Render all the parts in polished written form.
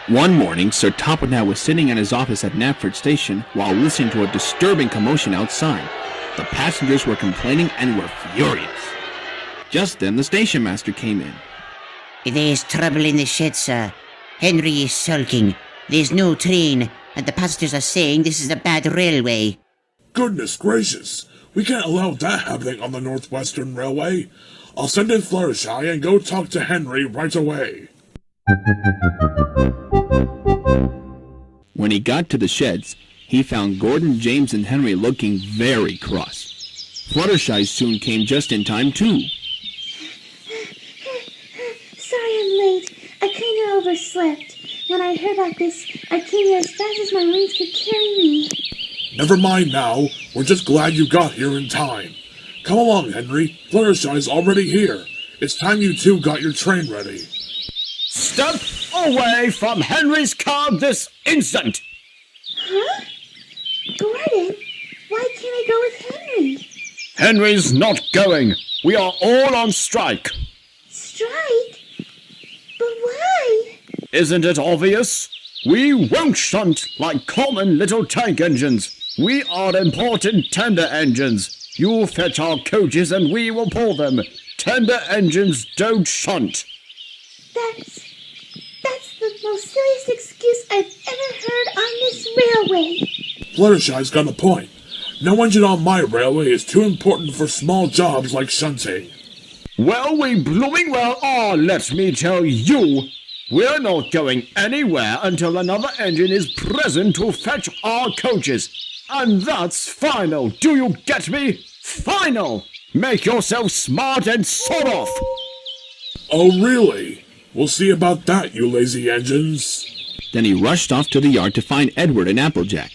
One morning, Sir Toppleton was sitting in his office at Knapford Station while listening to a disturbing commotion outside. The passengers were complaining and were furious. Just then, the station master came in. There's trouble in the shed, sir. Henry is sulking. There's no train, and the passengers are saying this is a bad railway. Goodness gracious! We can't allow that happening on the Northwestern Railway. I'll send in Fluttershy and go talk to Henry right away. When he got to the sheds, he found Gordon, James, and Henry looking very cross. Fluttershy soon came just in time, too. Sorry I'm late. I kinda overslept. When I heard about this, I came here as fast as my wings could carry me. Never mind now. We're just glad you got here in time. Come along, Henry. Fluttershy's already here. It's time you two got your train ready. Step away from Henry's car this instant! Huh? Gordon, why can't I go with Henry? Henry's not going. We are all on strike. Strike? But why? Isn't it obvious? We won't shunt like common little tank engines. We are important tender engines. You fetch our coaches and we will pull them. Tender engines don't shunt. That's the most silliest excuse I've ever heard on this railway. Fluttershy's got a point. No engine on my railway is too important for small jobs like shunting. Well, we blooming well are, let me tell you. We're not going anywhere until another engine is present to fetch our coaches. And that's final. Do you get me? Final! Make yourself smart and sod off! Oh, really? We'll see about that, you lazy engines. Then he rushed off to the yard to find Edward and Applejack.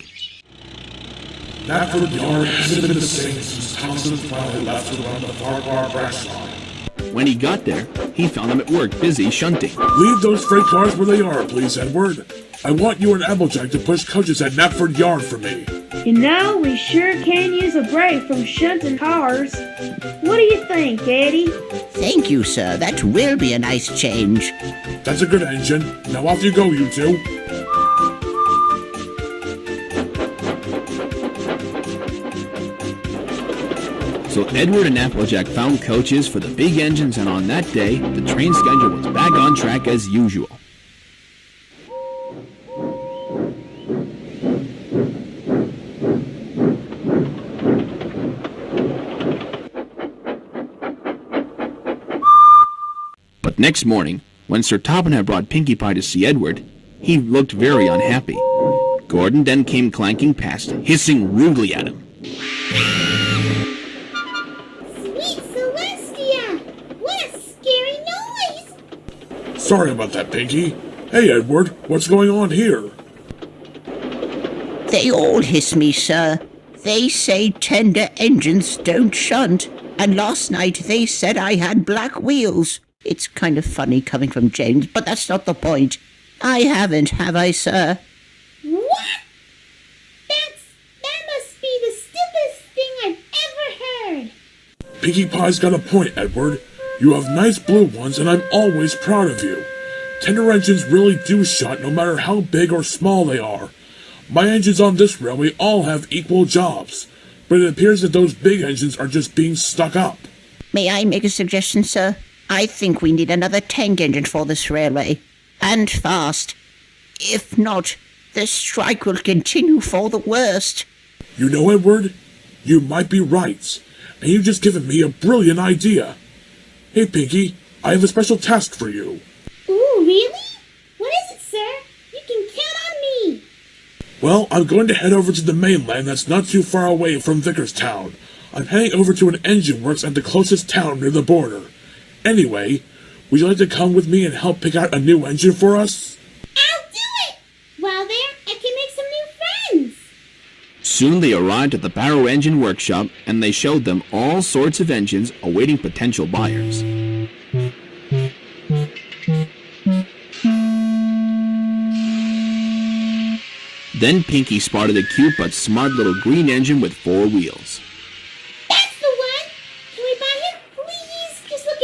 Knapford Yard hasn't been the same since Thompson and Twilight left to run the Parappa branch line. When he got there, he found them at work busy shunting. Leave those freight cars where they are, please, Edward. I want you and Applejack to push coaches at Knapford Yard for me. You know, we sure can use a break from shunting cars. What do you think, Eddie? Thank you, sir. That will be a nice change. That's a good engine. Now off you go, you two. So Edward and Applejack found coaches for the big engines, and on that day, the train schedule was back on track as usual. But next morning, when Sir Toppleton had brought Pinkie Pie to see Edward, he looked very unhappy. Gordon then came clanking past, hissing rudely at him. Sweet Celestia! What a scary noise! Sorry about that, Pinkie. Hey, Edward, what's going on here? They all hiss me, sir. They say tender engines don't shunt, and last night they said I had black wheels. It's kind of funny coming from James, but that's not the point. I haven't, have I, sir? What? That must be the stupidest thing I've ever heard. Pinkie Pie's got a point, Edward. You have nice blue ones, and I'm always proud of you. Tender engines really do shunt no matter how big or small they are. My engines on this railway all have equal jobs, but it appears that those big engines are just being stuck up. May I make a suggestion, sir? I think we need another tank engine for this railway. And fast. If not, the strike will continue for the worst. You know, Edward, you might be right, and you've just given me a brilliant idea. Hey, Pinkie, I have a special task for you. Ooh, really? What is it, sir? You can count on me. Well, I'm going to head over to the mainland that's not too far away from Vickerstown. I'm heading over to an engine works at the closest town near the border. Anyway, would you like to come with me and help pick out a new engine for us? I'll do it! While there, I can make some new friends. Soon they arrived at the Barrow Engine Workshop, and they showed them all sorts of engines awaiting potential buyers. Then Pinkie spotted a cute but smart little green engine with 4 wheels. That's the one! Can we buy him, please? Just look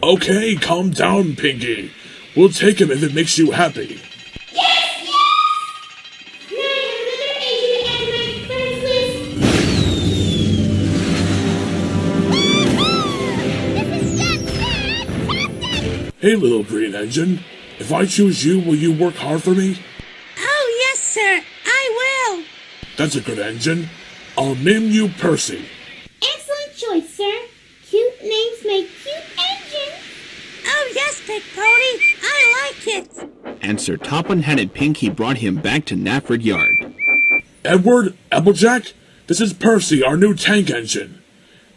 Okay, calm down, Pinkie. We'll take him if it makes you happy. Yes, yes! Now I have another engine to add to my friends list. Fantastic! Hey, little green engine. If I choose you, will you work hard for me? Oh, yes, sir. I will. That's a good engine. I'll name you Percy. Excellent choice, sir. Cute names make cute engines. Oh, yes, Big Pony. I like it. And Sir Topham-Headed Pinkie brought him back to Knapford Yard. Edward, Applejack, this is Percy, our new tank engine.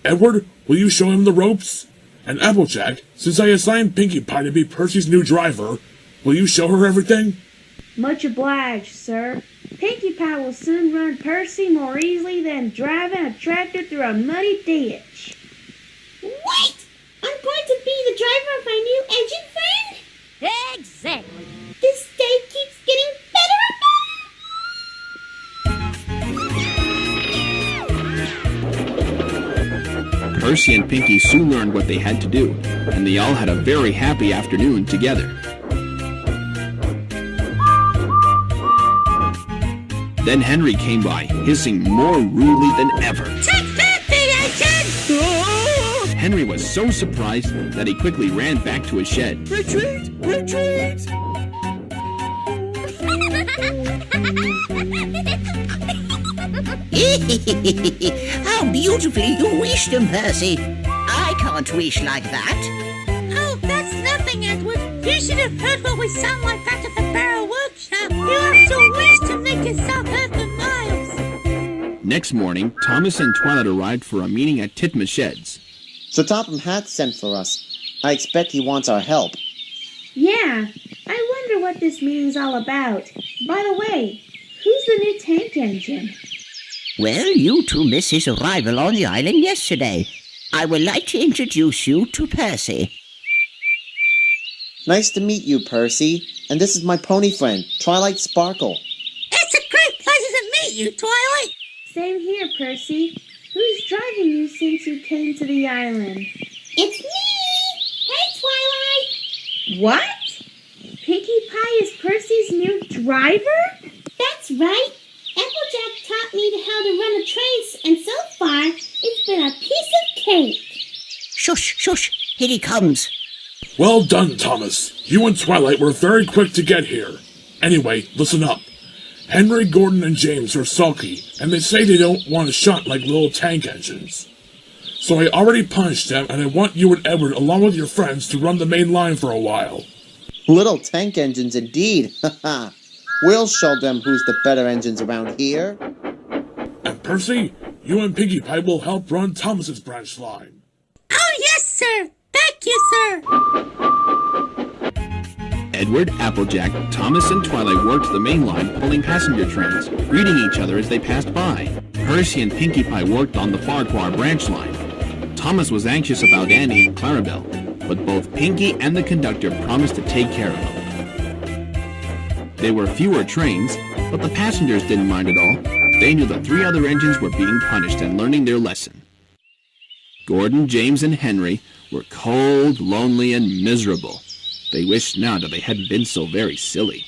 Edward, will you show him the ropes? And Applejack, since I assigned Pinkie Pie to be Percy's new driver, will you show her everything? Much obliged, sir. Pinkie Pie will soon run Percy more easily than driving a tractor through a muddy ditch. Wait! I'm going to be the driver of my new engine friend? Exactly. This day keeps getting better and better! Percy and Pinkie soon learned what they had to do, and they all had a very happy afternoon together. Then Henry came by, hissing more rudely than ever. Take that, big engine! Henry was so surprised that he quickly ran back to his shed. Retreat! Retreat! How beautifully you wished him, Percy. I can't wish like that. Oh, that's nothing, Edward. You should have heard what we sound like back at the Barrel Workshop. You have to wish to make yourself heard for miles. Next morning, Thomas and Twilight arrived for a meeting at Titmus Sheds. So Topham Hatt sent for us. I expect he wants our help. Yeah, I wonder what this meeting's all about. By the way, who's the new tank engine? Well, you two missed his arrival on the island yesterday. I would like to introduce you to Percy. Nice to meet you, Percy. And this is my pony friend, Twilight Sparkle. It's a great pleasure to meet you, Twilight. Same here, Percy. Who's driving you since you came to the island? It's me! Hey, Twilight! What? Pinkie Pie is Percy's new driver? That's right. Applejack taught me how to run a train, and so far, it's been a piece of cake. Shush, shush, here he comes. Well done, Thomas. You and Twilight were very quick to get here. Anyway, listen up. Henry, Gordon, and James are sulky, and they say they don't want to shunt like little tank engines. So I already punished them, and I want you and Edward, along with your friends, to run the main line for a while. Little tank engines indeed. Haha. We'll show them who's the better engines around here. And Percy, you and Pinkie Pie will help run Thomas's branch line. Oh, yes, sir. Thank you, sir. Edward, Applejack, Thomas, and Twilight worked the main line pulling passenger trains, greeting each other as they passed by. Percy and Pinkie Pie worked on the Farquhar branch line. Thomas was anxious about Annie and Clarabelle, but both Pinkie and the conductor promised to take care of them. There were fewer trains, but the passengers didn't mind at all. They knew the three other engines were being punished and learning their lesson. Gordon, James, and Henry were cold, lonely, and miserable. They wished now that they hadn't been so very silly.